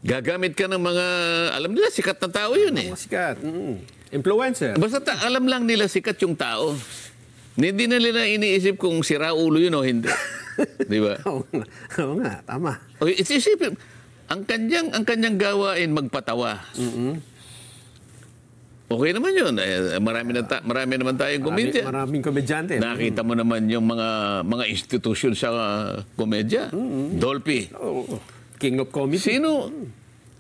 Gagamit ka ng mga, alam nila, sikat na tao yun eh. Mga sikat. Influencer. Basta alam lang nila sikat yung tao. Hindi na nila iniisip kung sira ulo yun o hindi. Di ba? Oo nga, tama. O, isipin, ang kanyang gawain magpatawa. Okay naman yun. Marami naman tayong komedya. Maraming komedyante. Nakita mo naman yung mga institusyon sa komedya. Dolphy. King of comedy.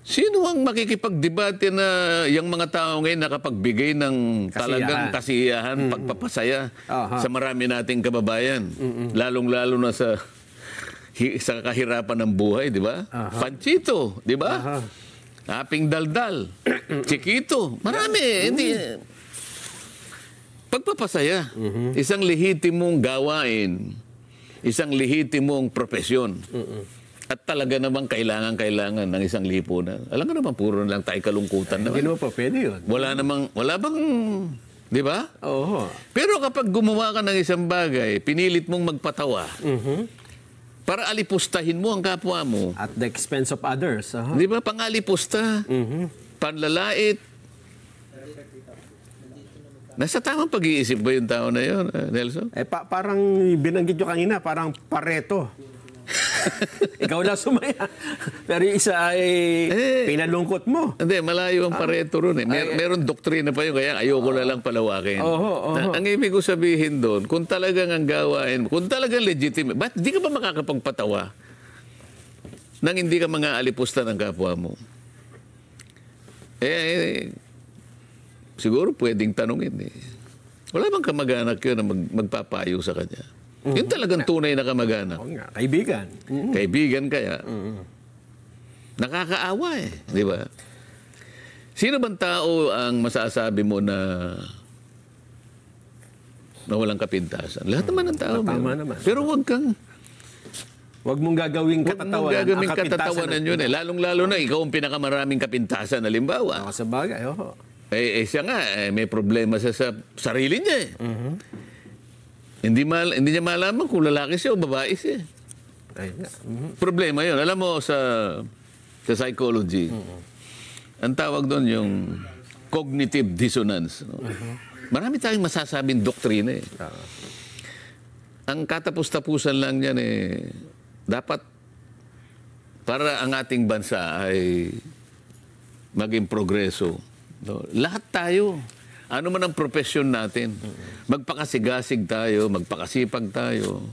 Sino ang makikipagdebate na yung mga tao ngayon nakapagbigay ng talagang kasiyahan, pagpapasaya sa marami nating kababayan? Lalong-lalo na sa kahirapan ng buhay, di ba? Panchito, di ba? Aping Daldal, Chiquito, marami. Hindi. Pagpapasaya, isang lehitimong gawain, isang lehitimong profesyon. At talaga namang kailangan ng isang lipunan. Alam nga naman, puro lang tayo kalungkutan naman. Hindi naman pa pwede yun. Wala bang, di ba? Oo. Pero kapag gumawa ka ng isang bagay, pinilit mong magpatawa, para alipustahin mo ang kapwa mo. At the expense of others. Di ba? Pangalipusta, panlalait. Nasa tamang pag-iisip ba yung tao na yun, Nelson? Parang binanggit nyo kanina, parang Pareto. Ikaw lang sumaya. Pero yung isa ay pinalungkot mo. Hindi, malayo ang Pareto ron eh. Meron doktrina pa yun, kaya ayoko na lang palawakin. Ang ibig ko sabihin doon, kung talagang ang gawain, kung talagang legitimate, ba't di ka ba makakapagpatawa nang hindi ka mga alipusta ng kapwa mo? Siguro pwedeng tanungin eh. Wala bang kamag-anak yun na magpapayo sa kanya? Yun talagang tunay na kamag-anak. Kaibigan. Kaibigan kaya. Nakakaawa eh. Di ba? Sino bang tao ang masasabi mo na walang kapintasan? Lahat naman ng tao. Tama naman. Pero huwag mong gagawing katatawanan yun eh. Lalong-lalo na ikaw ang pinakamaraming kapintasan. Halimbawa. Sa bagay, siya nga, may problema sa sarili niya eh. Hindi niya malaman kung lalaki siya o babae siya. Problema yun. Alam mo, sa psychology, ang tawag doon yung cognitive dissonance. No? Marami tayong masasabing doktrina eh. Ang katapus-tapusan lang yan eh, dapat para ang ating bansa ay maging progreso. No? Lahat tayo. Ano man ang profesyon natin, magpakasigasig tayo, magpakasipag tayo.